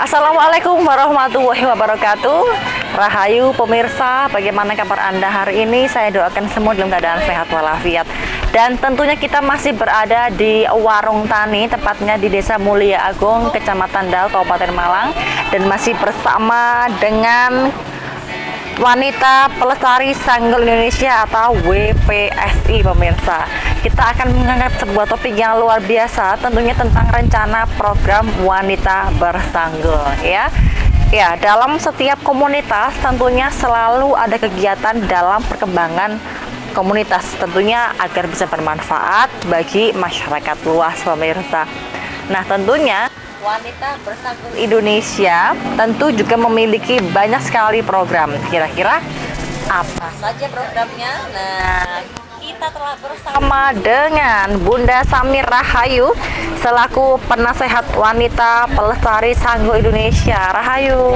Assalamualaikum warahmatullahi wabarakatuh. Rahayu pemirsa, bagaimana kabar Anda hari ini? Saya doakan semua dalam keadaan sehat walafiat. Dan tentunya kita masih berada di Warung Tani, tepatnya di Desa Mulia Agung, Kecamatan Dal, Kabupaten Malang. Dan masih bersama dengan Wanita Pelestari Sanggul Indonesia atau WPSI pemirsa. Kita akan mengangkat sebuah topik yang luar biasa, tentunya tentang rencana program Wanita Bersanggul ya. Ya, dalam setiap komunitas tentunya selalu ada kegiatan dalam perkembangan komunitas, tentunya agar bisa bermanfaat bagi masyarakat luas pemirsa. Nah, tentunya Wanita Bersanggul Indonesia tentu juga memiliki banyak sekali program. Kira-kira apa saja programnya? Nah, kita telah bersama dengan Bunda Sami Rahayu selaku penasehat Wanita Pelestari Sanggul Indonesia. Rahayu.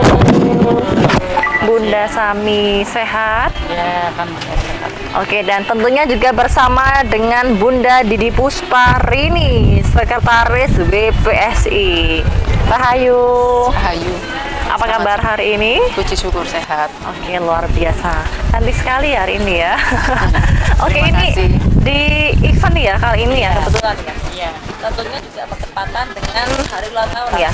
Bunda Sami sehat? Ya, kan sehat. Oke, dan tentunya juga bersama dengan Bunda Didi Pusparini, Sekretaris WPSI. Rahayu. Rahayu. Apa kabar hari ini? Puji syukur sehat. Oke, luar biasa. Cantik sekali hari ini ya. Oke, Terima ini kasih. di event ya kali ini ya, Iya. kebetulan ya. Iya. Tentunya juga bertepatan dengan hari ulang tahun ya.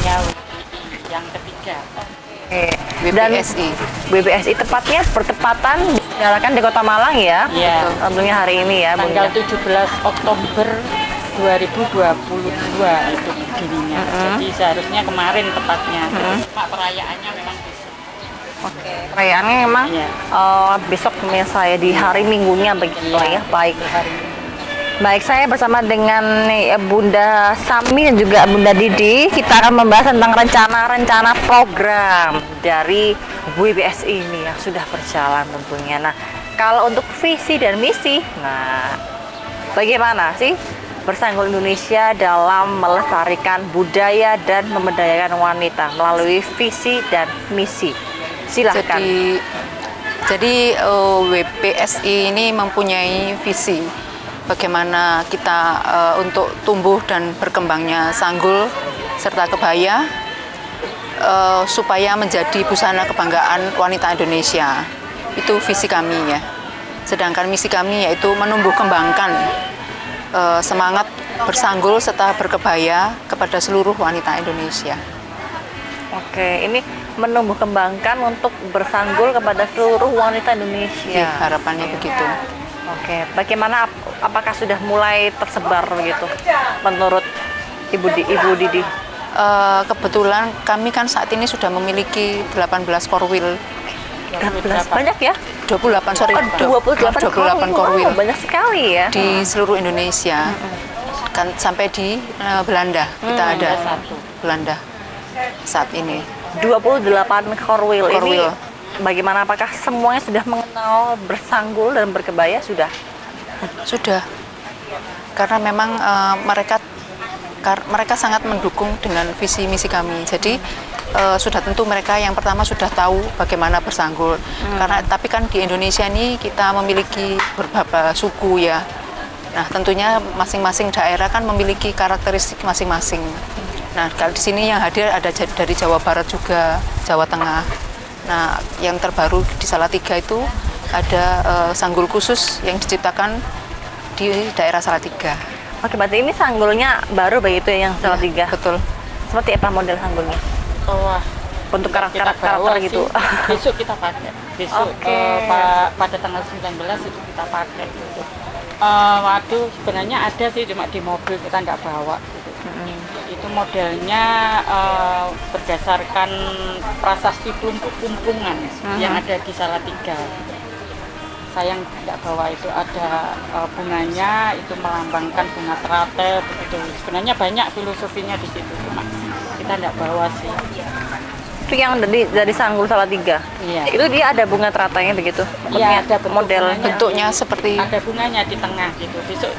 Yang ketiga. Oke. Dan WPSI. WPSI tepatnya bertepatan dijalankan di Kota Malang ya. Iya. Tentunya hari ini ya, Bunda. Tanggal 17 Oktober 2022 itu begininya. Jadi seharusnya kemarin tepatnya. Pak perayaannya memang besok. Oke, perayaannya memang Iya. besok pemirsa ya, di hari Minggunya begitu ya. Baik. Hari ini. Baik, saya bersama dengan Bunda Sami dan juga Bunda Didi. Kita akan membahas tentang rencana-rencana program dari WPSI ini yang sudah berjalan tentunya. Nah, kalau untuk visi dan misi, nah bagaimana sih Bersanggul Indonesia dalam melestarikan budaya dan memberdayakan wanita melalui visi dan misi? Silahkan. Jadi WPSI ini mempunyai visi bagaimana kita untuk tumbuh dan berkembangnya sanggul serta kebaya supaya menjadi busana kebanggaan wanita Indonesia. Itu visi kami ya. Sedangkan misi kami yaitu menumbuh kembangkan semangat bersanggul serta berkebaya kepada seluruh wanita Indonesia. Oke, ini menumbuh kembangkan untuk bersanggul kepada seluruh wanita Indonesia. Ya, harapannya begitu. Oke, bagaimana apakah sudah mulai tersebar begitu menurut Ibu Didi? Kebetulan kami kan saat ini sudah memiliki 18 korwil. 18 banyak ya? 28 sorry. 28 korwil. Banyak sekali ya. Di seluruh Indonesia. Kan sampai di Belanda kita ada Belanda saat ini. 28 korwil. Ini Korwil. bagaimana, apakah semuanya sudah mengenal bersanggul dan berkebaya sudah? Sudah. Karena memang mereka sangat mendukung dengan visi misi kami. Jadi sudah tentu mereka yang pertama sudah tahu bagaimana bersanggul. Tapi kan di Indonesia ini kita memiliki beberapa suku ya. Nah, tentunya masing-masing daerah kan memiliki karakteristik masing-masing. Nah, kalau di sini yang hadir ada dari Jawa Barat juga, Jawa Tengah. Nah, yang terbaru di Salatiga itu ada sanggul khusus yang diciptakan di daerah Salatiga. Oke, berarti ini sanggulnya baru begitu ya, yang Salatiga? Ya, betul. Seperti apa model sanggulnya? Wah, Untuk karakter gitu? Besok kita pakai. Besok Oke. pada tanggal 19 itu kita pakai. Gitu. Waduh, sebenarnya ada sih, cuma di mobil kita nggak bawa. Gitu. Itu modelnya berdasarkan prasasti Plumpungan yang ada di Salatiga. Saya yang tidak bawa itu ada bunganya, itu melambangkan bunga teratai begitu. Sebenarnya banyak filosofinya di situ, cuma kita tidak bawa sih. Itu yang dari sanggul Salatiga? Iya. Itu dia ada bunga teratainya begitu? Iya, ada model bunganya. Bentuknya seperti Iya. ada bunganya di tengah gitu.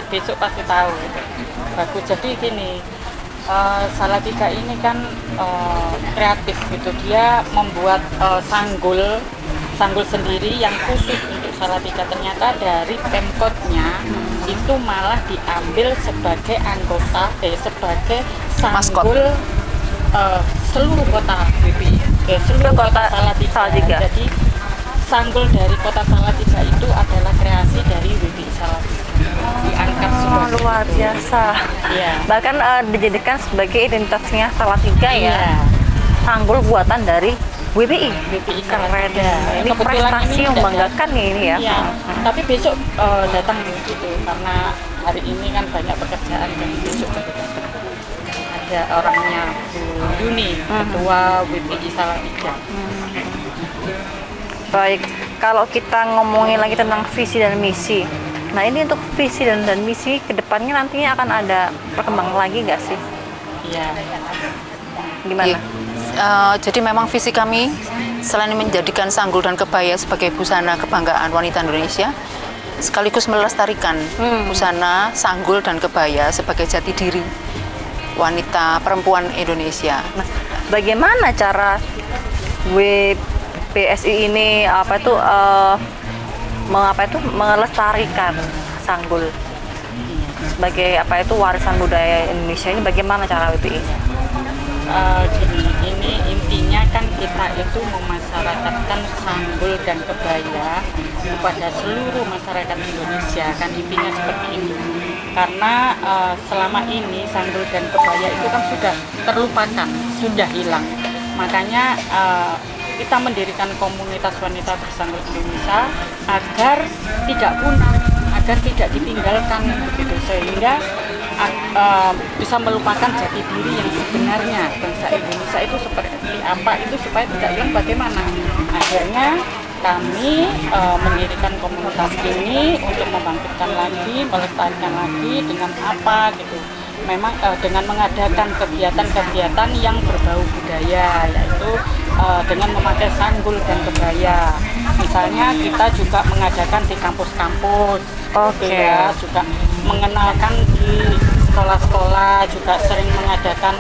Besok pasti tahu gitu. Bagus. Jadi gini, Salatiga ini kan kreatif gitu. Dia membuat sanggul sendiri yang khusus untuk Salatiga. Ternyata dari Pemkotnya itu malah diambil sebagai anggota sebagai sanggul seluruh kota WPI, seluruh kota Salatiga. Salatiga. Jadi sanggul dari kota Salatiga itu adalah kreasi dari WPI Salatiga. Diangkat semua. Luar biasa. Iya. Bahkan dijadikan sebagai identitasnya Salatiga ya. Iya. Sanggul buatan dari WPI. WPI Keren. Salatiga. Ini Kebetulan prestasi yang tidak membanggakan nih ini ya. Iya, tapi besok datang gitu karena hari ini kan banyak pekerjaan dan besok ada orangnya Bu Yuni, ketua WPI Salatiga. Baik, kalau kita ngomongin lagi tentang visi dan misi. Nah ini untuk visi dan misi kedepannya nantinya akan ada perkembangan lagi nggak sih? Iya. Gimana? Jadi memang visi kami selain menjadikan sanggul dan kebaya sebagai busana kebanggaan wanita Indonesia, sekaligus melestarikan busana, sanggul dan kebaya sebagai jati diri wanita perempuan Indonesia. Nah, bagaimana cara WPSI ini melestarikan sanggul sebagai warisan budaya Indonesia ini? Bagaimana cara WPI? Ini intinya kan kita itu memasyarakatkan sanggul dan kebaya kepada seluruh masyarakat Indonesia, kan intinya seperti ini. Karena selama ini sanggul dan kebaya itu kan sudah terlupakan, sudah hilang. Makanya kita mendirikan komunitas wanita bersanggul Indonesia agar tidak punah, agar tidak ditinggalkan begitu, sehingga bisa melupakan jati diri yang sebenarnya bangsa Indonesia itu seperti apa, itu supaya tidak hilang. Bagaimana akhirnya kami mendirikan komunitas ini untuk membangkitkan lagi, melestarikan lagi dengan apa gitu. Memang dengan mengadakan kegiatan-kegiatan yang berbau budaya, yaitu dengan memakai sanggul dan kebaya. Misalnya kita juga mengadakan di kampus-kampus, ya, juga mengenalkan di sekolah-sekolah, juga sering mengadakan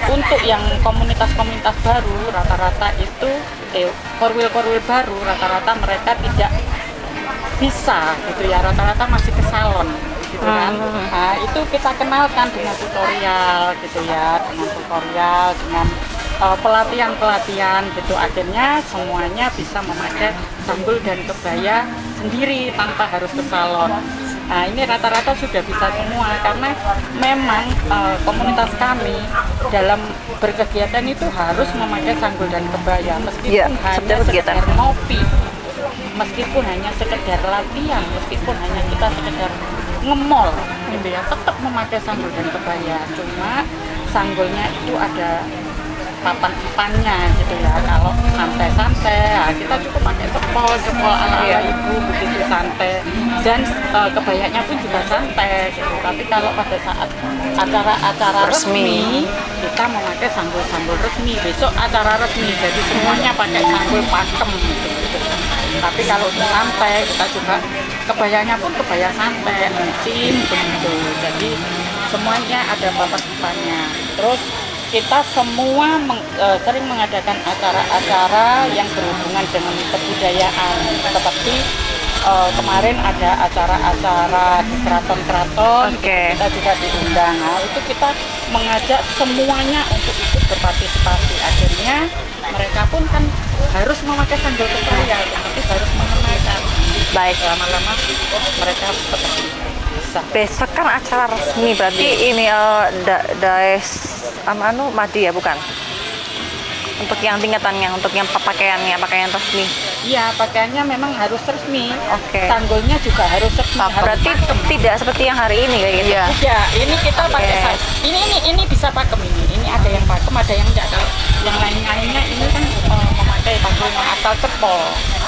untuk yang komunitas-komunitas baru, rata-rata itu korwil-korwil baru, rata-rata mereka tidak bisa gitu ya, rata-rata masih ke salon gitu kan. Nah, itu kita kenalkan dengan tutorial gitu ya, dengan pelatihan-pelatihan gitu, akhirnya semuanya bisa memakai sanggul dan kebaya sendiri tanpa harus ke salon. Nah, ini rata-rata sudah bisa semua karena memang komunitas kami dalam berkegiatan itu harus memakai sanggul dan kebaya, meskipun hanya sekedar ngopi, meskipun hanya sekedar latihan, meskipun hanya kita sekedar nge-mall gitu ya, tetap memakai sanggul dan kebaya. Cuma sanggulnya itu ada papan-papannya gitu ya. Kalau santai-santai, ya kita cukup pakai cepol ala-ala ibu begitu santai, dan kebayanya pun juga santai gitu. Tapi kalau pada saat acara-acara resmi, kita memakai sanggul-sanggul resmi. Besok acara resmi, jadi semuanya pakai sanggul pakem gitu. Tapi kalau untuk santai, kita juga kebayanya pun kebaya santai, encim begitu. Jadi semuanya ada papan-papannya. Terus kita semua sering mengadakan acara-acara yang berhubungan dengan kebudayaan, seperti kemarin ada acara-acara di keraton-keraton, kita juga diundang. Nah, itu kita mengajak semuanya untuk ikut berpartisipasi. Akhirnya mereka pun kan harus memakai sanggul kebaya, tapi harus mengenalkan. Baik, lama-lama mereka seperti itu. Besok kan acara resmi, berarti ini Daes Madi ya, bukan? Untuk yang tingkatannya, untuk yang pakaian resmi. Iya, pakaiannya memang harus resmi. Sanggulnya juga harus resmi. Berarti tidak seperti yang hari ini kayak gitu. Iya, ini kita pakai ini bisa pakem ini. Ini ada yang pakem, ada yang enggak. Kalau yang lain-lainnya ini kan memakai panggul yang asal cepol.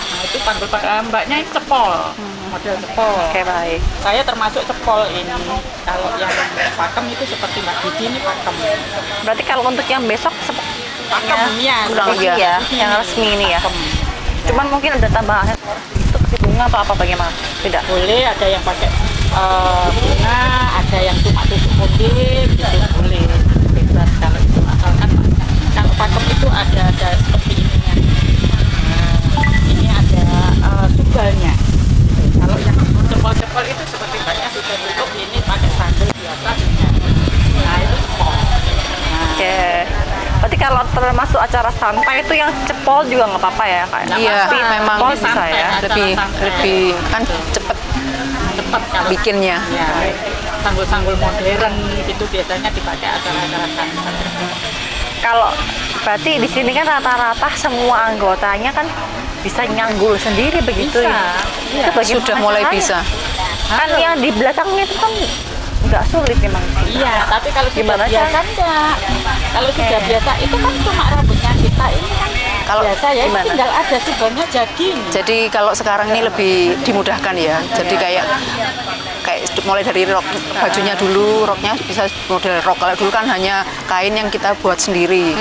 Nah, itu panggul mbaknya itu cepol. Model cepol. Baik. Saya termasuk cepol ini. Kalau yang pakem itu seperti Mbak Didi ini pakem. Berarti kalau untuk yang besok pakem ya, yang resmi ini ya. Cuman mungkin ada tambahan untuk bunga atau apa, bagaimana? Tidak. Boleh, ada yang pakai bunga, ada yang cuma tusuk putih, gitu boleh. Bebas kalau itu, asalkan kalau pakem itu ada seperti ininya. Ini ada subalnya. Kalau yang cepol-cepol itu seperti banyak sudah tutup, ini pakai sanggul biasa. Nah, itu cepol. Berarti kalau termasuk acara santai itu yang cepol juga nggak apa-apa ya kayak? Iya, memang cepol bisa ya. lebih kan cepet kalau bikinnya. ya, sanggul-sanggul modern itu biasanya dipakai acara-acara santai. Kalau berarti di sini kan rata-rata semua anggotanya kan bisa nyanggul sendiri begitu Bisa, ya? iya. Itu bagaimana Sudah mulai caranya? bisa. Kan yang di belakangnya itu kan nggak sulit memang. Iya, tapi kalau Gimana, sudah biasa Chan? enggak. Kalau sudah Oke. biasa itu kan cuma rambutnya kita ini kan Kalau biasa ya, gimana? tinggal ada subangnya jadi. Jadi kalau sekarang ini lebih dimudahkan ya. Jadi kayak mulai dari rok bajunya dulu, roknya bisa model rok. Kalau dulu kan hanya kain yang kita buat sendiri,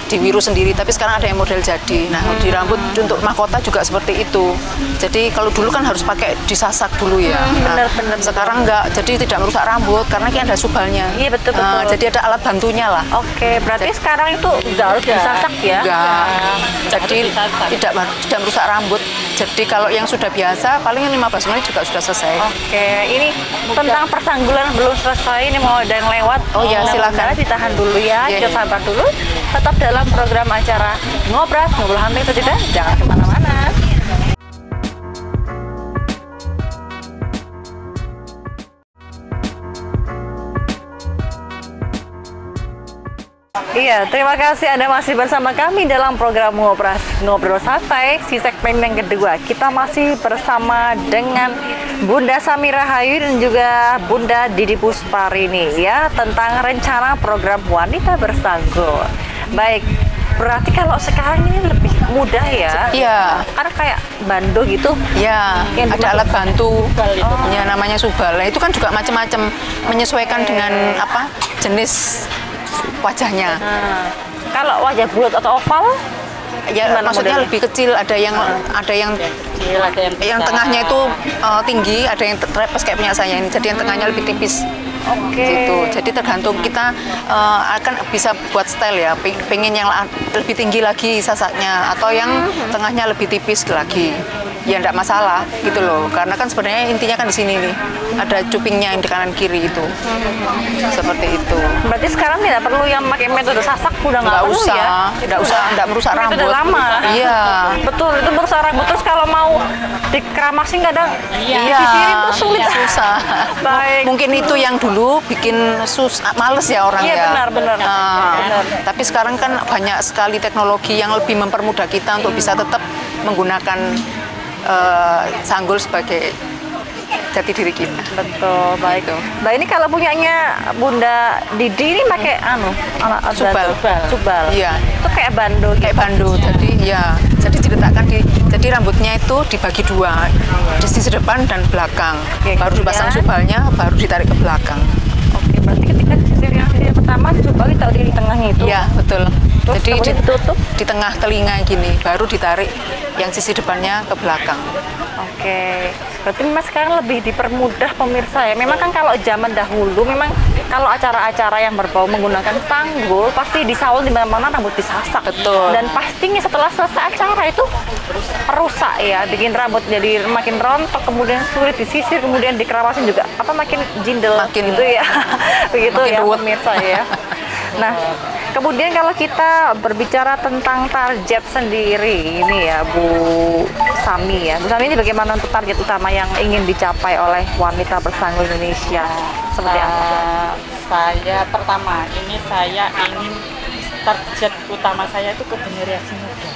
diwiru sendiri. Tapi sekarang ada yang model jadi. Nah di rambut untuk mahkota juga seperti itu. Jadi kalau dulu kan harus pakai disasak dulu ya. Nah, bener. sekarang enggak. Jadi tidak merusak rambut karena kan ada subalnya. Iya, betul. Jadi ada alat bantunya lah. Oke, berarti sekarang itu nggak harus disasak ya? Enggak. Jadi Harus disasak. tidak merusak rambut. Jadi kalau yang sudah biasa paling 15 menit juga sudah selesai. Oke, ini tentang persanggulan belum selesai, ini mau ada yang lewat. Oh ya, Nah, silakan. bentar, ditahan dulu ya, Iya, kita iya. sabar dulu. Tetap dalam program acara Ngobras, Ngobrol Santai itu tidak, jangan kemana-mana. Iya, terima kasih Anda masih bersama kami dalam program Ngobras Ngobrol Santai, si segmen yang kedua. Kita masih bersama dengan Bunda Samira Hayu dan juga Bunda Didi Pusparini ya, tentang rencana program Wanita Bersanggul. Baik, berarti kalau sekarang ini lebih mudah ya? Iya. Karena kayak bando gitu. Ya, Yang ada alat bantu. itu. Ya namanya subal. Nah, itu kan juga macam-macam menyesuaikan dengan apa jenis wajahnya. Nah, kalau wajah bulat atau oval, Ya gimana maksudnya modelnya? lebih kecil. Ada yang Kecil, ada yang besar. tengahnya itu tinggi, ada yang trepes kayak punya saya ini. Jadi yang tengahnya lebih tipis. oke. Gitu. Jadi tergantung kita akan bisa buat style ya. Pengen yang lebih tinggi lagi sasaknya atau yang tengahnya lebih tipis lagi. Ya enggak masalah gitu loh. Karena kan sebenarnya intinya kan di sini nih. Ada cupingnya yang di kanan kiri itu. Seperti itu. Berarti sekarang tidak perlu yang pakai metode sasak, udah nggak Nggak perlu usah, ya? nggak merusak Itu rambut. udah lama. Iya. Betul, itu merusak rambut. Terus kalau mau dikeramasin kadang Iya. disisirin tuh sulit. Susah. Baik. Mungkin itu yang dulu bikin males ya orang Iya, ya. benar. Benar. Tapi sekarang kan banyak sekali teknologi yang lebih mempermudah kita untuk bisa tetap menggunakan sanggul sebagai jati diri kita. Betul, baik. Gitu. Nah ini kalau punyanya Bunda Didi ini pakai alat Subal. Subal. Iya. Itu kayak bando gitu. Kayak bandu. Jadi diletakkan jadi rambutnya itu dibagi dua, di sisi depan dan belakang. Oke, Baru dipasang kemudian? subalnya, baru ditarik ke belakang. Oke, berarti ketika sisir yang pertama subal ditaruh di tengahnya itu. Iya, betul. Terus Jadi kemudian ditutup? di tengah telinga gini, baru ditarik yang sisi depannya ke belakang. Oke, berarti memang sekarang lebih dipermudah pemirsa ya. Memang kan kalau zaman dahulu, memang kalau acara-acara yang berbau menggunakan sanggul, pasti di saul di mana-mana rambut disasak. Betul. Dan pastinya setelah selesai acara itu rusak ya, bikin rambut jadi makin rontok, kemudian sulit disisir, kemudian dikeramasin juga makin jindel Makin- gitu ya. Begitu makin ya ruwet. pemirsa ya. Nah, kemudian kalau kita berbicara tentang target sendiri ini ya Bu Sami ya. Bu Sami ini bagaimana untuk target utama yang ingin dicapai oleh Wanita Bersanggul Indonesia? Seperti apa? Saya pertama ini saya ingin target utama saya itu ke generasi muda.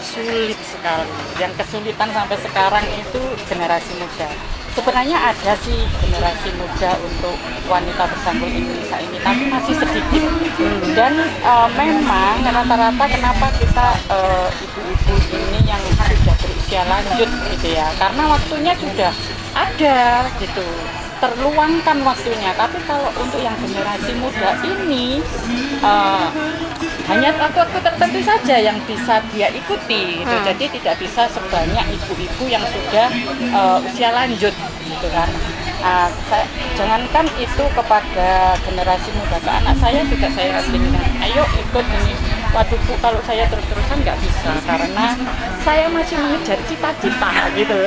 Sulit sekali. Yang kesulitan sampai sekarang itu generasi muda. Sebenarnya ada sih generasi muda untuk Wanita Bersanggul Indonesia ini, tapi masih sedikit. Dan memang rata-rata kenapa kita ibu-ibu ini yang sudah berusia lanjut gitu ya, karena waktunya sudah ada gitu, terluangkan waktunya. Tapi kalau untuk yang generasi muda ini hanya waktu tertentu saja yang bisa dia ikuti gitu. Jadi tidak bisa sebanyak ibu-ibu yang sudah usia lanjut gitu kan. Jangankan itu kepada generasi muda, ke anak saya juga saya bilang, ayo ikut ini waduh Bu, kalau saya terus-terusan nggak bisa karena saya masih mengejar cita-cita gitu.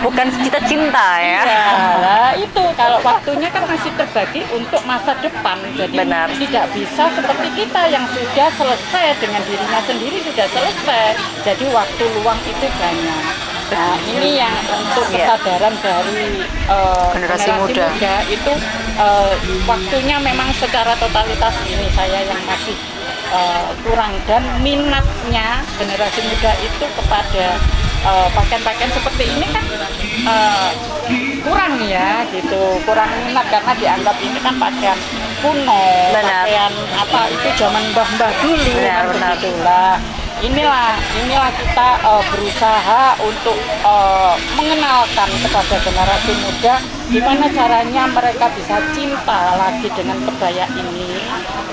Bukan cita cinta ya. Iya, lah itu kalau waktunya kan masih terbagi untuk masa depan. Jadi Benar. tidak bisa seperti kita yang sudah selesai dengan dirinya sendiri sudah selesai. Jadi waktu luang itu banyak. Nah, ini yang untuk Iya. kesadaran dari Generasi muda. itu waktunya memang secara totalitas ini saya yang masih kurang, dan minatnya generasi muda itu kepada pakaian-pakaian seperti ini kan kurang ya gitu, kurang minat karena dianggap ini kan pakaian kuno, Benar. pakaian apa itu zaman mbah-mbah dulu. Benar, kan benar. begitulah. Inilah kita berusaha untuk mengenalkan kepada generasi muda gimana caranya mereka bisa cinta lagi dengan kebaya ini,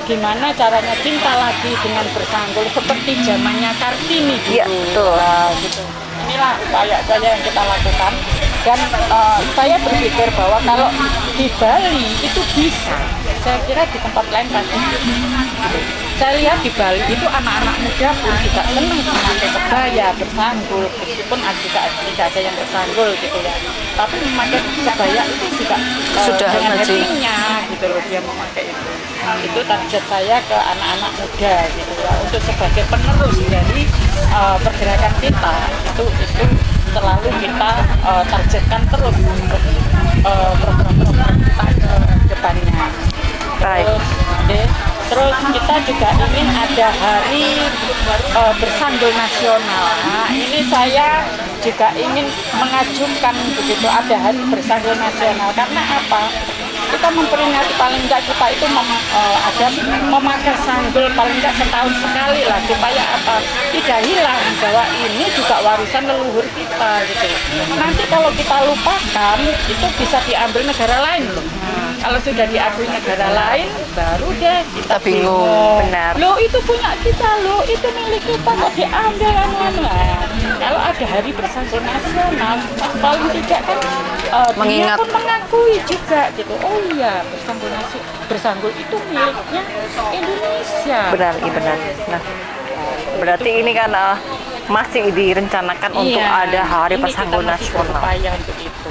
gimana caranya cinta lagi dengan bersanggul seperti zamannya Kartini dulu. Iya, betul. Nah, gitu. Inilah upaya-upaya yang kita lakukan, dan saya berpikir bahwa kalau di Bali itu bisa, saya kira di tempat lain pasti bisa. Saya lihat di Bali itu anak-anak muda pun juga senang memakai kebaya, bersanggul, meskipun juga tidak ada yang bersanggul gitu ya. Tapi memakai kebaya itu juga Sudah dengan happy. happy-nya gitu loh dia memakai itu. Itu target saya ke anak-anak muda gitu ya, untuk sebagai penerus dari pergerakan kita itu selalu kita targetkan terus untuk program-program kita ke depannya. Baik. Terus kita juga ingin ada hari bersanggul nasional. Nah, ini saya juga ingin mengajukan begitu ada hari bersanggul nasional, karena apa? Kita memperingati paling enggak kita itu ada memakai sanggul paling enggak setahun sekali lah, supaya apa? Tidak hilang bahwa ini juga warisan leluhur kita gitu. Nanti kalau kita lupakan itu bisa diambil negara lain loh. Kalau sudah diakui negara lain, baru deh kita bingung. Benar. Loh itu punya kita, loh itu milik kita kok diambil anu. Kalau ada hari bersanggul nasional, paling tidak kan dunia Mengingat. pun mengakui juga gitu. Oh iya, bersanggul itu miliknya Indonesia. Benar, iya benar. Nah, berarti ini kan masih direncanakan untuk Iya, ada hari ini bersanggul kita masih nasional. berupaya untuk itu.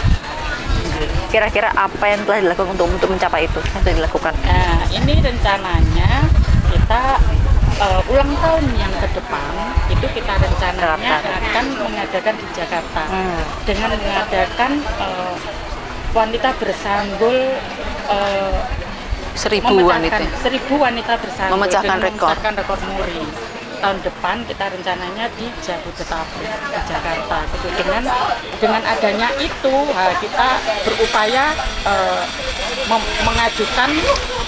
Kira-kira apa yang telah dilakukan untuk mencapai itu? Yang telah dilakukan? Nah, ini rencananya kita ulang tahun yang ke depan itu kita rencananya akan mengadakan di Jakarta dengan mengadakan wanita bersanggul 1.000 wanita. 1.000 wanita bersanggul Memecahkan dengan rekor. memecahkan rekor muri. Tahun depan kita rencananya di Jabodetabek, di Jakarta. Gitu. Dengan adanya itu kita berupaya mengajukan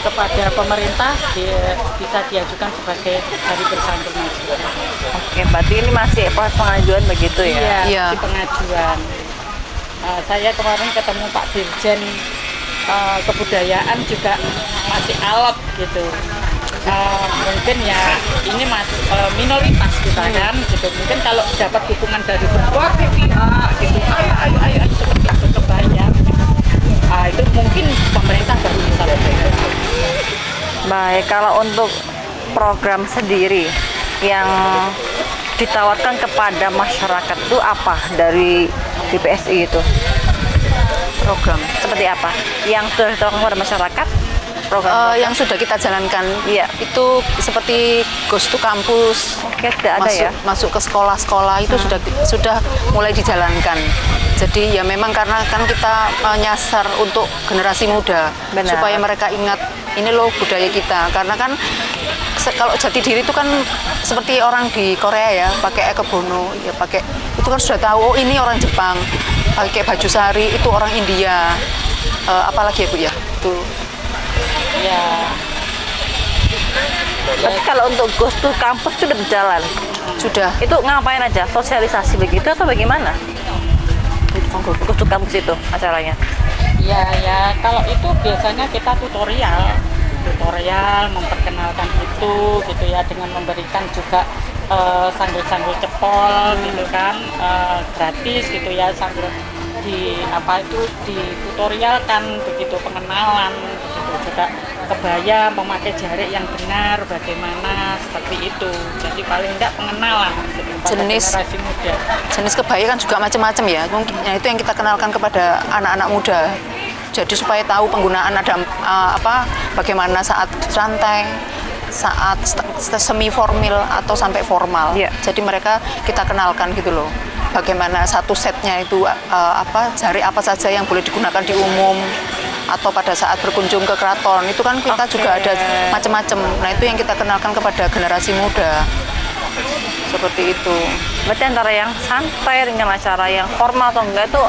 kepada pemerintah bisa diajukan sebagai hari bersanggul nasional. Oke, berarti ini masih proses pengajuan begitu ya? Iya, Iya. di pengajuan. Saya kemarin ketemu Pak Dirjen Kebudayaan juga masih alot gitu. Mungkin ya ini minoritas kita kan gitu. Mungkin kalau dapat dukungan dari berbagai pihak gitu, ayo seperti itu kebayang. Itu mungkin pemerintah baru bisa lebih. Baik, kalau untuk program sendiri yang ditawarkan kepada masyarakat itu apa dari BPSI itu? Program. Seperti apa? Yang sudah ditawarkan kepada masyarakat? Program Yang sudah kita jalankan, Iya. itu seperti Ghost to Campus, Oke, tidak ada ya? masuk ke sekolah-sekolah itu sudah mulai dijalankan. Jadi ya memang karena kan kita nyasar untuk generasi muda. Benar. Supaya mereka ingat ini loh budaya kita. Karena kan kalau jati diri itu kan seperti orang di Korea ya, pakai kebono, ya pakai itu kan sudah tahu oh ini orang Jepang, pakai baju sari itu orang India. Apalagi ya Bu ya? Itu Ya, Tapi kalau untuk Ghost to Campus sudah berjalan. sudah. Itu ngapain aja? Sosialisasi begitu atau bagaimana? Ghost to Campus itu acaranya. ya kalau itu biasanya kita tutorial memperkenalkan itu gitu ya, dengan memberikan juga sanggul-sanggul cepol gitu kan, gratis gitu ya, sanggul di tutorialkan begitu, pengenalan begitu juga kebaya, memakai jarik yang benar, bagaimana seperti itu. Jadi paling enggak pengenalan pada generasi muda. Jenis kebaya kan juga macam-macam ya. Mungkin itu yang kita kenalkan kepada anak-anak muda. Jadi supaya tahu penggunaan ada bagaimana saat santai, saat semi formal atau sampai formal. Jadi mereka kita kenalkan gitu loh. Bagaimana satu setnya itu jarik apa saja yang boleh digunakan di umum atau pada saat berkunjung ke keraton itu kan kita juga ada macam-macam. Nah itu yang kita kenalkan kepada generasi muda seperti itu. Berarti antara yang santai dengan acara yang formal atau enggak itu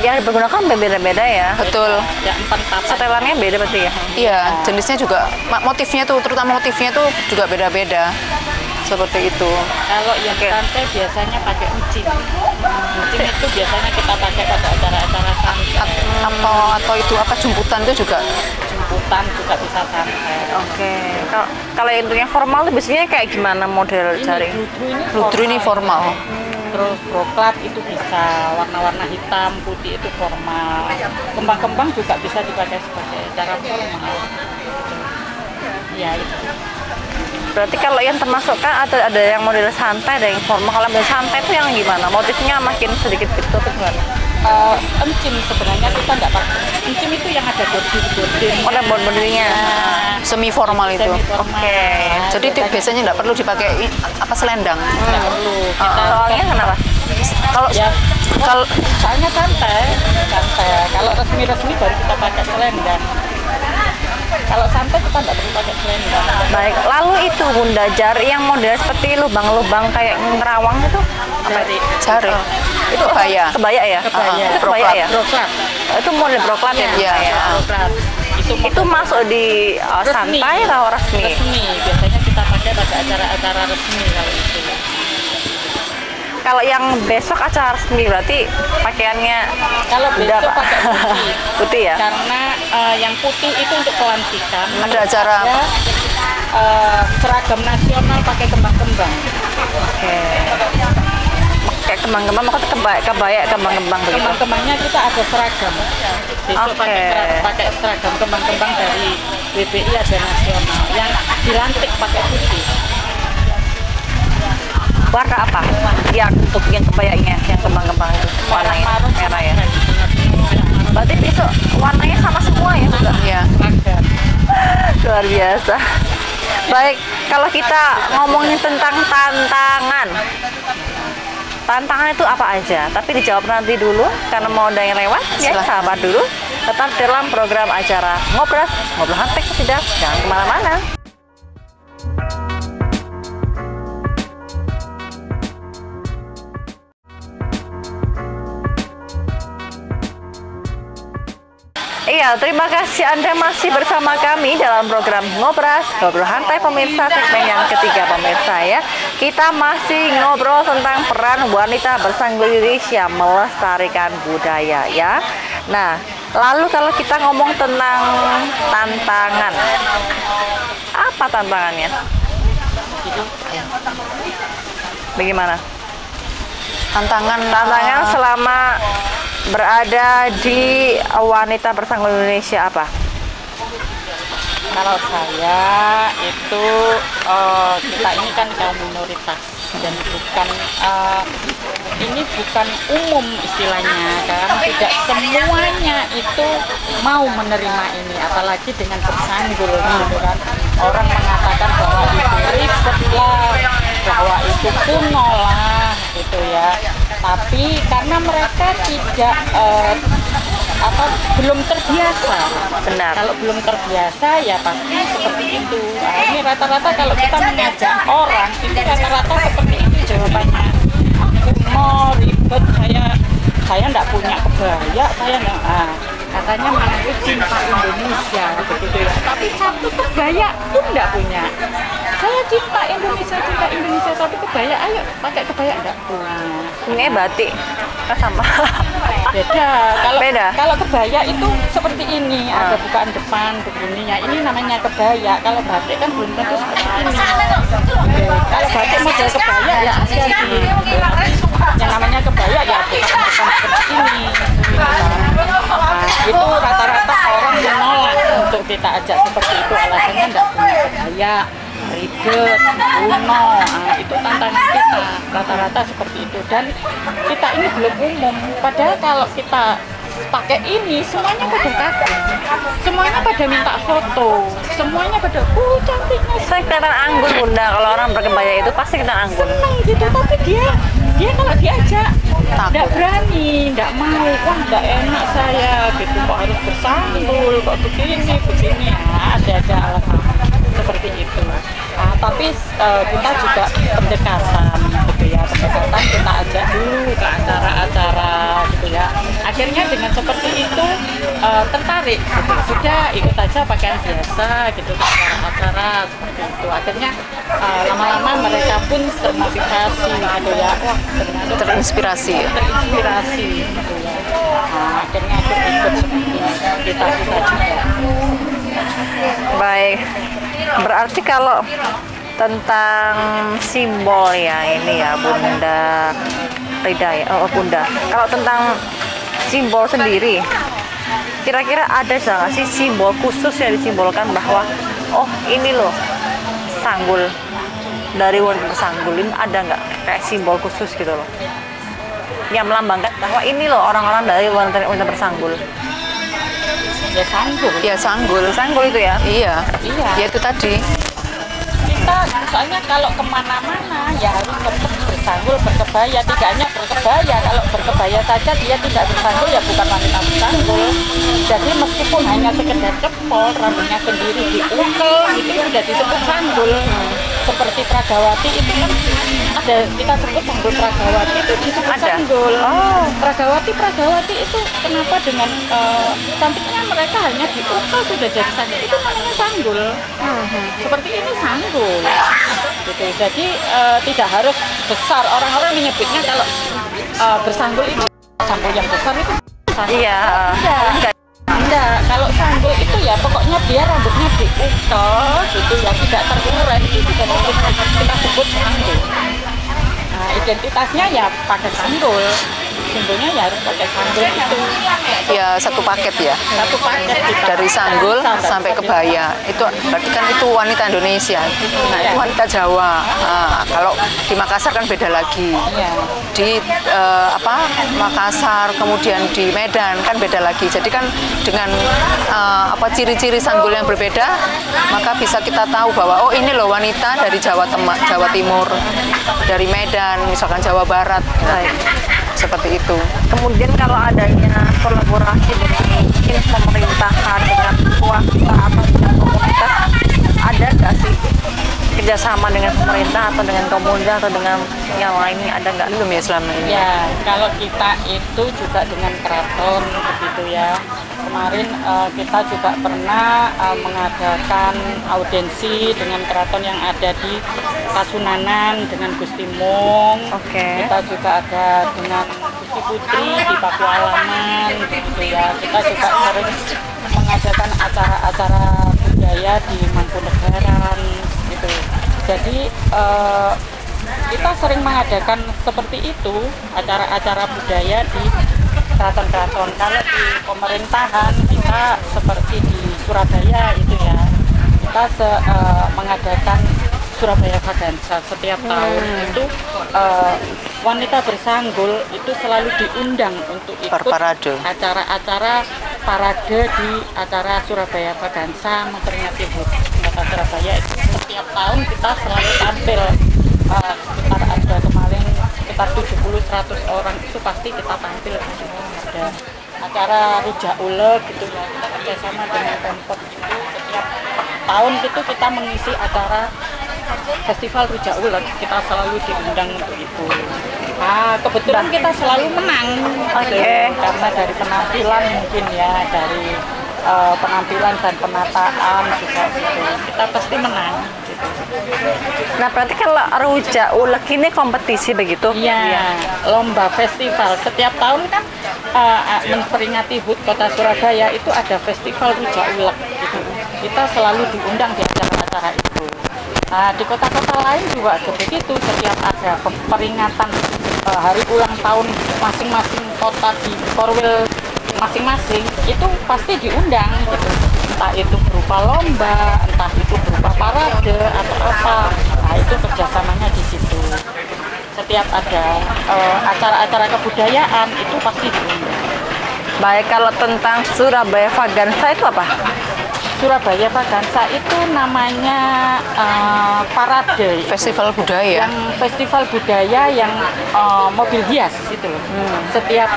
yang dipergunakan beda-beda ya. Betul. Ya, 4 setelannya beda berarti ya. Iya, jenisnya juga motifnya tuh terutama motifnya tuh juga beda-beda. Seperti itu. Kalau yang santai biasanya pakai ucin. Ucin itu biasanya kita pakai pada acara-acara santai. Atau itu jemputan itu juga. Jemputan juga bisa santai. Kalau yang formal itu biasanya kayak gimana model jaring? Ludru ini formal. Terus broklat itu bisa warna-warna hitam, putih itu formal. Kembang-kembang juga bisa dipakai sebagai cara formal. Ya itu. Berarti kalau yang termasuk kan ada yang model santai, ada yang formal. Kalau model santai itu yang gimana? Motifnya makin sedikit gitu atau gimana? Encim sebenarnya kita nggak pakai. Encim itu yang ada bordir-bordir. Oh, ada bordirnya. Semi formal itu. Oke. Jadi biasanya nggak perlu dipakai selendang. Nggak perlu. Soalnya kenapa? Kalau soalnya santai. Kalau resmi baru kita pakai selendang. Kalau santai kita nggak perlu pakai selendang. Baik, lalu itu Bunda, jarik yang model seperti lubang-lubang kayak ngerawang itu jarik. Itu kebaya. Kebaya ya? Itu kebaya ya? Broklat. Itu model broklat ya? Iya. Broklat. Itu masuk di santai atau resmi? Resmi, biasanya kita pakai pada acara-acara resmi kalau itu. Kalau yang besok acara resmi berarti pakaiannya kalau besok pakai putih. Putih ya? Karena yang putih itu untuk pelantikan. Ada acara seragam nasional pakai kembang-kembang. Oke. Pakai kembang-kembang, maksudnya kebaya kembang-kembang begitu. Kembang-kembangnya kita ada seragam. Besok pakai seragam kembang-kembang dari BPI ada nasional yang dilantik pakai putih. Warna apa? Yang untuk yang kebayanya, yang kembang-kembang itu warnanya merah ya. Berarti besok warnanya sama semua ya? Iya. Luar biasa. Baik, kalau kita ngomongin tentang tantangan itu apa aja? Tapi dijawab nanti dulu karena mau ada yang lewat. Ya, sabar dulu. Tetap dalam program acara ngobrol hantek tidak, jangan kemana-mana. Iya, terima kasih Anda masih bersama kami dalam program Ngobrol Hantai pemirsa, segmen yang ketiga pemirsa ya. Kita masih ngobrol tentang peran wanita bersanggul Indonesia melestarikan budaya ya. Nah, lalu kalau kita ngomong tentang tantangan, apa tantangannya? Bagaimana? Tantangan selama berada di wanita bersanggul Indonesia apa? Kalau saya itu kita ini kan kaum minoritas dan bukan umum istilahnya kan, tidak semuanya itu mau menerima ini, apalagi dengan bersanggul gitu kan. Orang mengatakan bahwa itu ribet lah, bahwa itu kuno lah gitu ya. Tapi karena mereka tidak belum terbiasa. Benar. Kalau belum terbiasa ya pasti seperti itu. Nah, ini rata-rata kalau kita mengajak orang itu rata-rata seperti itu jawabannya. Kuno, ribet, saya enggak punya kebaya, saya enggak. Katanya mengaku cinta Indonesia begitu ya. Tapi satu kebaya pun enggak punya. Saya cinta Indonesia, tapi kebaya, ayo pakai kebaya enggak punya. Ini batik sama. Beda. Kalau kebaya itu seperti ini, ada bukaan depan begini ya. Ini namanya kebaya. Kalau batik kan belum tentu seperti ini. Kalau batik model kebaya ya ada di yang namanya kebaya ya bukan seperti ini. Nah, itu rata-rata orang menolak untuk kita ajak seperti itu, alasannya nggak punya kebaya, ribet, kuno. Nah, itu tantangan kita rata-rata seperti itu, dan kita ini belum umum. Padahal kalau kita pakai ini semuanya pada kagum, semuanya pada minta foto, semuanya pada cantiknya. Saya kelihatan anggun Bunda, kalau orang berkebaya itu pasti kelihatan anggun. Seneng gitu, tapi dia kalau diajak nggak berani, nggak mau, wah nggak enak saya gitu, kok harus bersanggul, kok begini. Nah, ada alasan seperti itu. Nah, tapi kita juga pendekatan gitu ya, pendekatan kita ajak dulu ke acara-acara gitu ya. Akhirnya dengan seperti itu tertarik gitu. Sudah ikut aja pakaian biasa gitu ke acara-acara seperti itu. Akhirnya lama-lama mereka pun termotivasi gitu ya. Wah, ternyata Terinspirasi. Terinspirasi gitu ya. Nah, akhirnya ikut seperti kita juga. Baik, berarti kalau tentang simbol ya ini ya Bunda Rida ya, Bunda. Kalau tentang simbol sendiri, kira-kira ada nggak sih simbol khusus yang disimbolkan bahwa oh ini loh sanggul dari wanita bersanggul, ini ada nggak kayak simbol khusus gitu loh yang melambangkan bahwa ini loh orang-orang dari wanita bersanggul? Ya sanggul. Ya sanggul. Sanggul itu ya? Iya. Iya. Ya itu tadi. Kita soalnya kalau kemana-mana ya harus tetap bersanggul, berkebaya. Tidak hanya berkebaya, kalau berkebaya saja dia tidak bersanggul ya bukan wanita bersanggul. Jadi meskipun hanya sekedar cepol, rambutnya sendiri diukel, itu sudah disebut sanggul. Seperti Pragawati itu kan ada, kita sebut sanggul Pragawati itu disebut sanggul. Oh. Pragawati itu kenapa dengan cantiknya mereka hanya diukel sudah jadi sanggul, itu namanya sanggul. Seperti ini sanggul gitu. Jadi tidak harus besar, orang-orang menyebutnya kalau bersanggul itu sanggul yang besar itu sanggul. Iya. Enggak, kalau sanggul itu ya pokoknya dia rambutnya diukel gitu ya, tidak terurai, itu sudah kita sebut sanggul. Nah, identitasnya ya pakai sanggul, simbolnya ya harus pakai sanggul itu. Ya satu paket ya. Satu paket kita. Dari sanggul sampai kebaya. Itu berarti kan itu wanita Indonesia. Nah, itu wanita Jawa. Nah, kalau di Makassar kan beda lagi. Iya. Di Makassar, kemudian di Medan kan beda lagi. Jadi kan dengan ciri-ciri sanggul yang berbeda, maka bisa kita tahu bahwa oh ini loh wanita dari Jawa Timur, dari Medan, misalkan Jawa Barat. Nah, seperti itu. Kemudian kalau adanya kolaborasi dengan mungkin pemerintahan dengan swasta atau dengan komunitas, ada nggak sih kerjasama dengan pemerintah atau dengan komunitas atau dengan yang lainnya, ada nggak? Belum ya selama ini. Ya, kalau kita itu juga dengan keraton begitu ya. Kemarin kita juga pernah mengadakan audiensi dengan keraton yang ada di Kasunanan dengan Gusti Mung. Oke. Kita juga ada dengan Gusti Putri di Pakualaman begitu ya. Kita juga sering mengadakan acara-acara budaya di Mangkunegaran gitu. Jadi kita sering mengadakan seperti itu, acara-acara budaya di keraton-keraton. Kalau di pemerintahan kita seperti di Surabaya itu ya, kita mengadakan Surabaya Vagansa setiap tahun itu wanita bersanggul itu selalu diundang untuk ikut Parade. acara-acara parade di acara Surabaya Vagansa memperingati HUT Kota Surabaya. Itu setiap tahun kita selalu tampil, sekitar ada kemarin sekitar 70-100 orang itu pasti kita tampil di situ. Ada acara rujak ulek gitu ya, kita kerjasama dengan Pemkot itu setiap tahun itu kita mengisi acara festival rujak ulek, kita selalu diundang untuk itu. Nah, kebetulan kita selalu menang. Oke. Karena dari penampilan mungkin ya, dari penampilan dan penataan juga gitu. Kita pasti menang gitu. Nah, berarti kalau rujak ulek ini kompetisi begitu? Iya, lomba festival. Setiap tahun kan memperingati HUT Kota Surabaya itu ada festival rujak ulek gitu. Kita selalu diundang di acara-acara itu. Nah, di kota-kota lain juga ada begitu. Setiap ada peringatan hari ulang tahun masing-masing kota di Korwil masing-masing itu pasti diundang gitu. Entah itu berupa lomba, entah itu berupa parade atau apa. Nah itu kerjasamanya di situ. Setiap ada acara-acara kebudayaan itu pasti diundang. Baik, kalau tentang Surabaya Vagansa itu apa? Surabaya Vagansa itu namanya parade, Festival budaya. yang festival budaya yang mobil hias itu loh. Setiap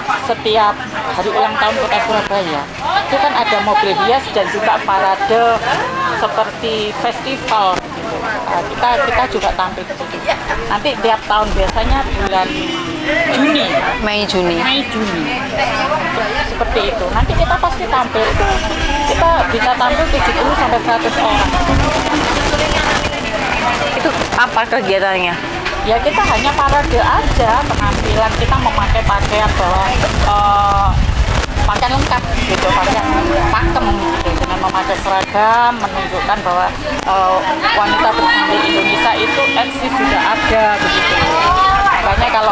hari ulang tahun Kota Surabaya itu kan ada mobil hias dan juga parade seperti festival gitu. Kita juga tampil di situ. Nanti tiap tahun biasanya bulan Juni, Mei Juni. seperti itu. Nanti kita pasti tampil itu, kita bisa tampil 70 sampai 100 orang. Itu apa kegiatannya? Ya kita hanya parade aja, penampilan kita memakai pakaian pakaian lengkap gitu, pakaian pakem gitu, dengan memakai seragam menunjukkan bahwa wanita bersanggul Indonesia itu eksis sudah ada begitu. Makanya kalau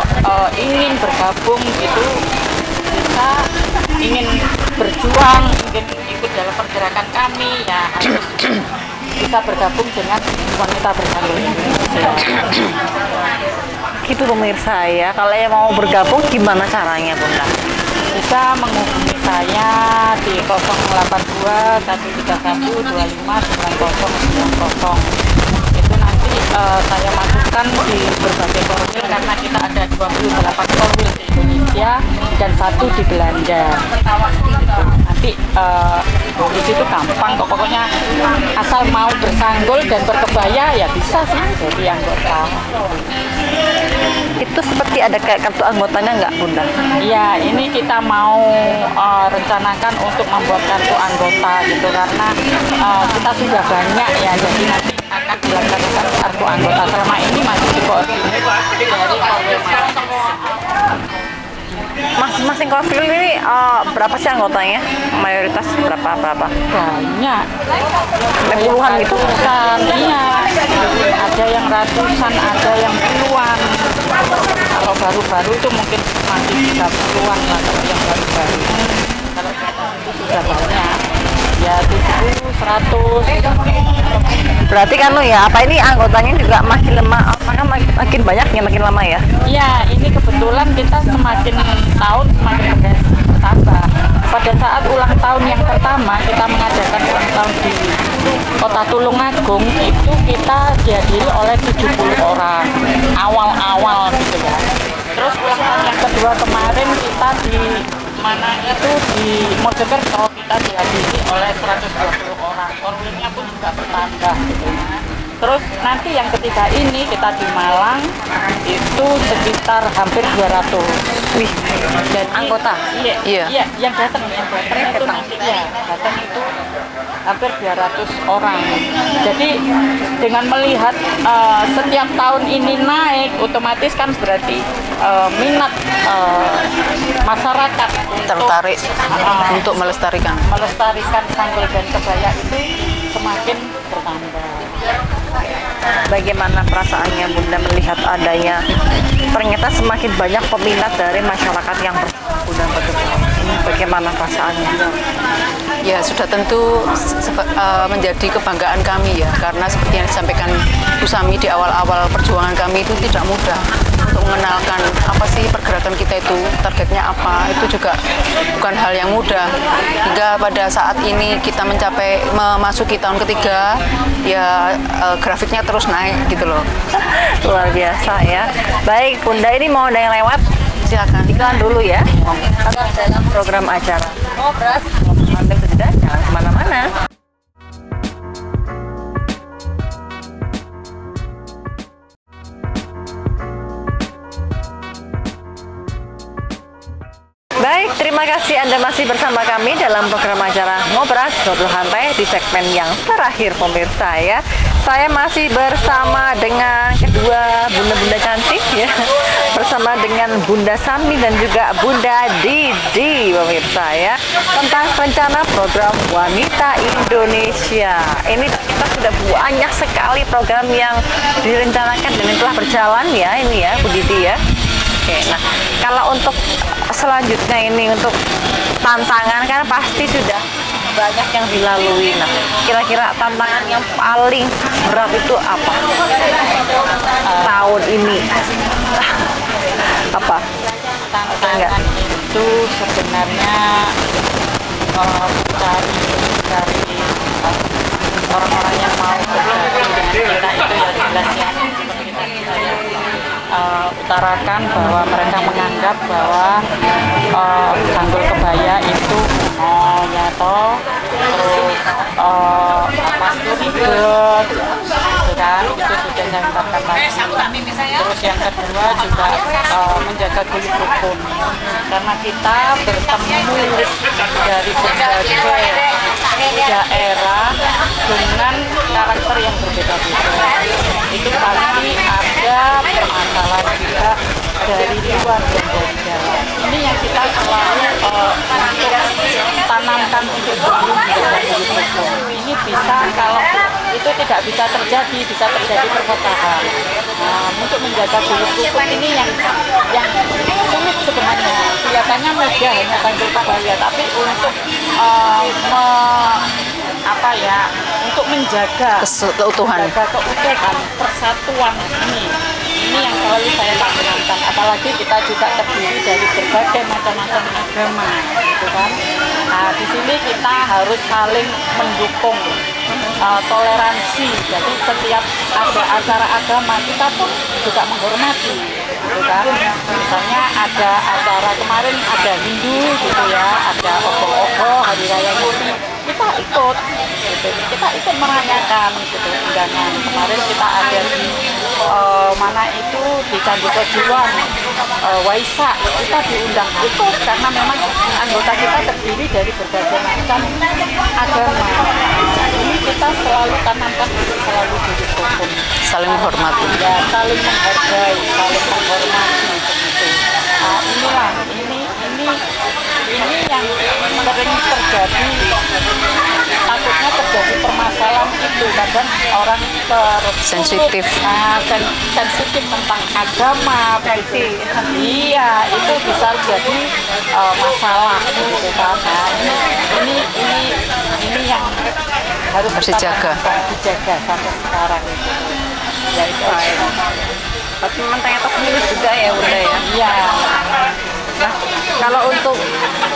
ingin bergabung gitu bisa, ingin berjuang, ingin ikut dalam pergerakan kami ya harus bisa bergabung dengan wanita bersanggul Indonesia. Itu pemirsa ya, kalau yang mau bergabung gimana caranya Bunda? Bisa menghubungi saya di 082 131 25 9090. Itu nanti saya masukkan di berbagai korwil karena kita ada 28 korwil di Indonesia dan 1 di Belanda. Nanti di situ gampang kok, pokoknya asal mau bersanggul dan berkebaya ya bisa sih jadi anggota. Itu seperti ada kayak kartu anggotanya nggak Bunda? Iya, ini kita mau rencanakan untuk membuat kartu anggota gitu karena kita sudah banyak ya, jadi nanti akan dilakukan kartu anggota. Selama ini masih dikoordinir dari Korwil Masing-masing korwil ini berapa sih anggotanya? Mayoritas berapa? banyak. Puluhan gitu? Ratusan, iya. Ada yang ratusan, ada yang puluhan. Kalau baru-baru itu mungkin masih bisa puluhan lah kalau yang baru-baru. Kalau itu sudah banyak. Ya 70, 100. Berarti kan lo ya, apa ini anggotanya juga makin lemah, apakah makin banyak ya makin lama ya? Iya, ini kebetulan kita semakin tahun semakin bertambah. Pada saat ulang tahun yang pertama kita mengadakan ulang tahun di Kota Tulungagung itu kita dihadiri oleh 70 orang awal-awal gitu ya. Terus ulang tahun yang kedua kemarin kita di mana itu di Mojokerto kita dihadiri oleh 120 orang. Korwilnya pun juga bertambah gitu. Terus nanti yang ketiga ini kita di Malang itu sekitar hampir 200. Wih, Dan anggota? Iya. Iya, yang datang itu nanti ya, datang itu hampir 200 orang. Jadi dengan melihat setiap tahun ini naik, otomatis kan berarti minat masyarakat Tertarik untuk melestarikan. sanggul dan kebaya itu semakin bertambah. Bagaimana perasaannya Bunda melihat adanya ternyata semakin banyak peminat dari masyarakat yang bersanggul dan berkebaya? Ini bagaimana perasaannya? Ya sudah tentu menjadi kebanggaan kami ya, karena seperti yang disampaikan Bu Sami di awal-awal perjuangan kami itu tidak mudah untuk mengenalkan apa sih pergerakan kita itu, targetnya apa, itu juga bukan hal yang mudah. Hingga pada saat ini kita memasuki tahun ketiga, ya grafiknya terus naik gitu loh. Luar biasa ya. Baik Bunda, ini mau ada yang lewat? Silakan. Iklan dulu ya. Kami dalam program acara Ngobras. Ambil jeda, jangan kemana-mana. Baik, terima kasih Anda masih bersama kami dalam program acara Ngobras Ngobrol Santai di segmen yang terakhir pemirsa ya. Saya masih bersama dengan kedua bunda-bunda cantik ya. Bersama dengan Bunda Sami dan juga Bunda Didi pemirsa ya. Tentang rencana program Wanita Indonesia. Ini kita sudah banyak sekali program yang direncanakan dan yang telah berjalan ya ini ya Bu Didi ya. Oke, nah kalau untuk selanjutnya ini untuk tantangan kan pasti sudah banyak yang dilalui. Nah, kira-kira tantangan yang paling berat itu apa? Tahun ini apa? Tantangan itu sebenarnya cari orang-orang yang mau berbagi dengan kita itu ya jelas ya, seperti kita utarakan bahwa mereka menganggap bahwa sanggul kebaya itu nyata, terus apa itu ribet gitu kan, itu sudah saya ungkapkan tadi. Terus yang kedua juga menjaga guyup rukun, karena kita bertemu dari berbagai daerah dengan karakter yang berbeda-beda. Itu pasti ada permasalahan juga dari luar dan dari dalam. Ini yang kita selalu untuk tanamkan untuk selalu menjaga guyup rukun. Ini bisa, kalau itu tidak bisa terjadi perpecahan. Nah, untuk menjaga guyup rukun ini yang sulit sebenarnya. Kelihatannya mudah hanya sanggul kebaya, tapi untuk untuk menjaga keutuhan persatuan ini yang selalu saya tanamkan. Apalagi kita juga terdiri dari berbagai macam-macam agama, gitu kan. Nah, di sini kita harus saling mendukung, toleransi. Jadi setiap ada acara agama kita pun juga menghormati, gitu kan. Misalnya ada acara kemarin ada Hindu gitu ya, ada ogoh-ogoh hari raya Nyepi, kita ikut gitu. Kita ikut merayakan gitu undangan. Kemarin kita ada di mana itu di Candi Kejuan, Waisak, kita diundang ikut karena memang anggota kita terdiri dari berbagai macam agama. Ini kita selalu tanamkan untuk selalu guyup rukun, saling menghormati. Ya, saling menghargai, saling menghormati begitu. Nah, inilah ini yang sering terjadi. Takutnya terjadi permasalahan itu, kadang orang sensitif. Sensitif tentang agama, begitu. Iya, itu bisa jadi masalah gitu kan. Nah, ini yang harus dijaga sampai sekarang itu. Ya itu. Tapi memang ternyata sulit juga ya Bunda ya. Iya. Nah, kalau untuk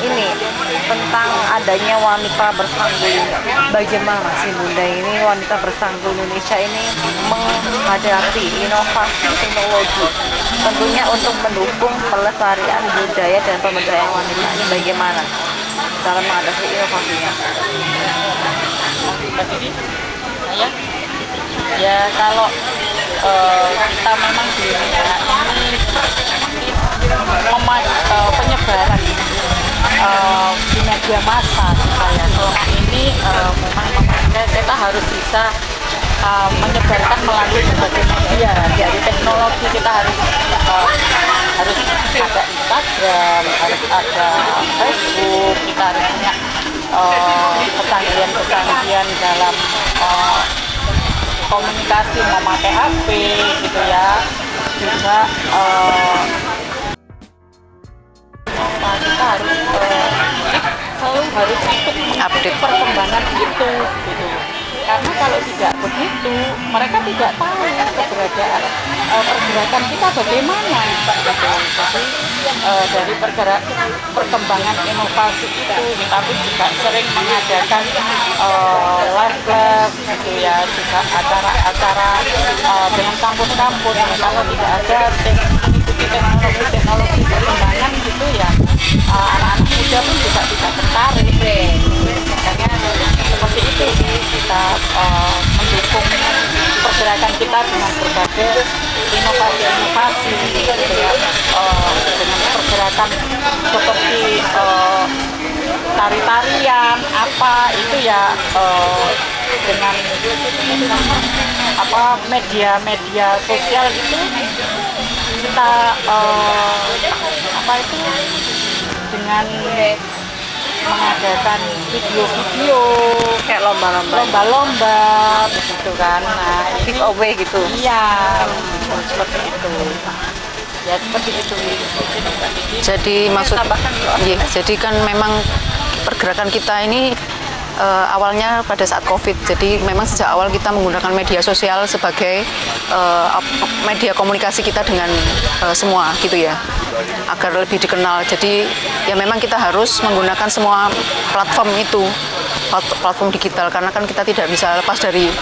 ini tentang adanya wanita bersanggul, bagaimana sih Bunda ini wanita bersanggul Indonesia ini menghadapi inovasi teknologi, tentunya untuk mendukung pelestarian budaya dan pemberdayaan wanita ini bagaimana dalam menghadapi inovasinya? Jadi ya kalau kita memang di penyebaran di media massa saya selama ini memang kita harus bisa menyebarkan melalui berbagai media. Jadi teknologi kita harus ada Instagram, harus ada Facebook, kita harus punya kecanggihan dalam komunikasi, memakai HP gitu ya. Juga kita harus selalu harus ikut update perkembangan itu gitu. Karena kalau tidak begitu, mereka tidak tahu keberadaan pergerakan kita bagaimana. Jadi dari perkembangan inovasi itu, kita pun juga sering mengadakan live gitu ya, juga acara-acara dengan kampus-kampus. Kalau tidak ada teknologi perkembangan gitu ya, anak-anak muda pun juga tidak tertarik. Makanya seperti itu sih, kita mendukung pergerakan kita dengan berbagai inovasi-inovasi gitu ya, dengan pergerakan seperti tari-tarian apa itu ya, dengan media sosial itu kita dengan mengadakan video-video kayak lomba-lomba begitu kan. Nah, giveaway gitu. Iya, seperti itu. Ya seperti itu. Jadi maksud, tambahkan iya, jadi kan memang pergerakan kita ini awalnya pada saat COVID. Jadi memang sejak awal kita menggunakan media sosial sebagai media komunikasi kita dengan semua gitu ya, agar lebih dikenal. Jadi ya memang kita harus menggunakan semua platform itu, platform digital, karena kan kita tidak bisa lepas dari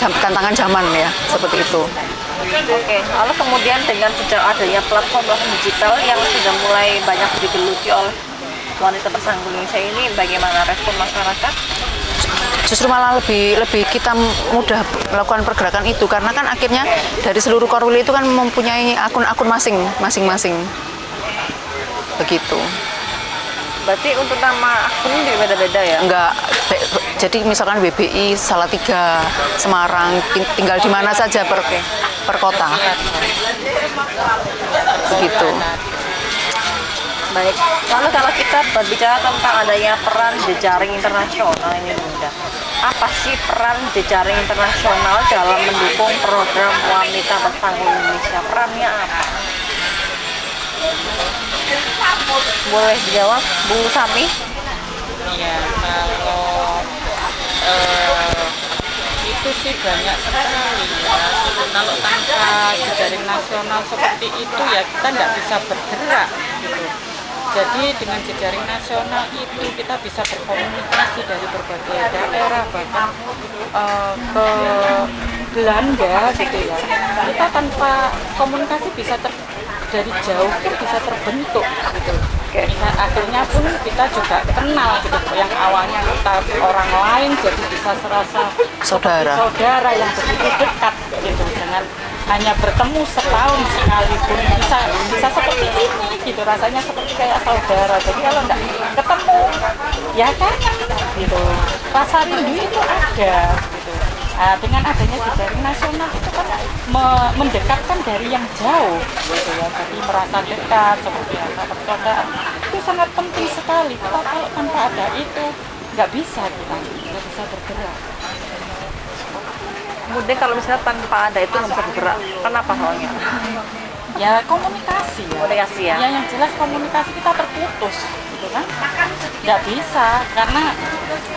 tantangan zaman ya, seperti itu. Oke, lalu kemudian dengan sejak adanya platform digital yang sudah mulai banyak digeluti oleh wanita bersanggul Indonesia ini, bagaimana respon masyarakat? Justru malah lebih kita mudah melakukan pergerakan itu, karena kan akhirnya dari seluruh Korwil itu kan mempunyai akun-akun masing-masing. Begitu. Berarti untuk nama akunnya juga beda-beda ya? Enggak, jadi misalkan WBI Salatiga, Semarang, tinggal di mana saja per kota. Begitu. Baik, lalu kalau kita berbicara tentang adanya peran jejaring internasional ini Bunda, apa sih peran jejaring internasional dalam mendukung program wanita bersanggul Indonesia? Perannya apa? Boleh dijawab, Bu Sami? Ya, kalau itu sih banyak sekali ya. Kalau tanpa jejaring nasional seperti itu ya kita nggak bisa bergerak gitu. Jadi dengan jejaring nasional itu kita bisa berkomunikasi dari berbagai daerah, bahkan ke Belanda gitu ya. Kita tanpa komunikasi bisa dari jauh kan bisa terbentuk gitu. Nah, akhirnya pun kita juga kenal gitu. Yang awalnya kita orang lain jadi bisa serasa saudara yang begitu dekat gitu, dengan hanya bertemu setahun sekali pun bisa seperti ini gitu, rasanya seperti kayak saudara. Jadi kalau nggak ketemu ya kan gitu, rasa rindu itu ada gitu. Nah, dengan adanya jejaring nasional itu kan mendekatkan dari yang jauh gitu ya, jadi merasa dekat seperti rasa persaudaraan. Itu sangat penting sekali. Kita kalau tanpa ada itu nggak bisa bergerak. Kemudian kalau misalnya tanpa ada itu nggak bisa bergerak, kenapa soalnya? Ya komunikasi ya. Komunikasi ya? Ya yang jelas komunikasi kita terputus gitu kan. Nggak bisa, karena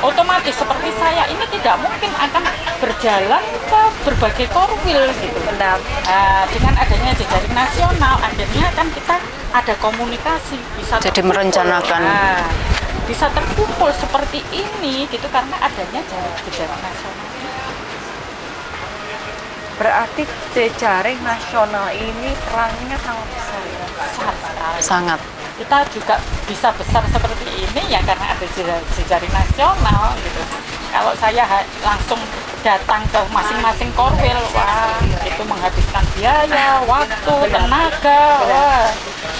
otomatis seperti saya ini tidak mungkin akan berjalan ke berbagai korwil gitu. Benar. Dengan adanya jejaring nasional akhirnya kan kita ada komunikasi, bisa Jadi merencanakan. bisa terkumpul seperti ini gitu karena adanya jejaring nasional. Berarti jejaring nasional ini perannya sangat besar ya? Besar sekali. Sangat. Kita juga bisa besar seperti ini ya karena ada jejaring nasional gitu. Kalau saya langsung datang ke masing-masing korwil, wah itu menghabiskan biaya, waktu, tenaga, wah.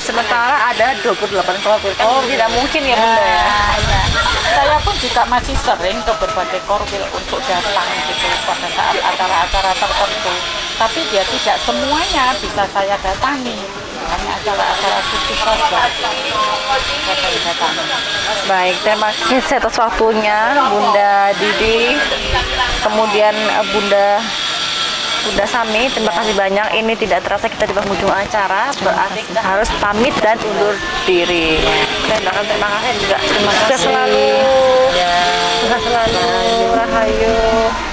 Sementara ada 28 korwil, kan tidak mungkin ya Bunda ya? Ya. Saya pun juga masih sering ke berbagai korwil untuk datang gitu pada saat acara-acara tertentu. Tapi ya tidak semuanya bisa saya datangi. Hanya acara-acara khusus saja saya datangi. Baik, terima kasih atas waktunya Bunda Didi, kemudian Bunda Sami, terima kasih banyak. Ini tidak terasa kita di penghujung acara, berarti kita harus pamit dan undur diri. Terima kasih juga. Sukses selalu. Sukses selalu. Rahayu.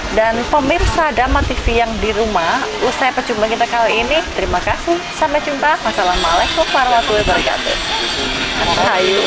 Dan pemirsa Dama TV yang di rumah, usai perjumpaan kita kali ini, terima kasih. Sampai jumpa. Wassalamualaikum warahmatullahi wabarakatuh. Rahayu.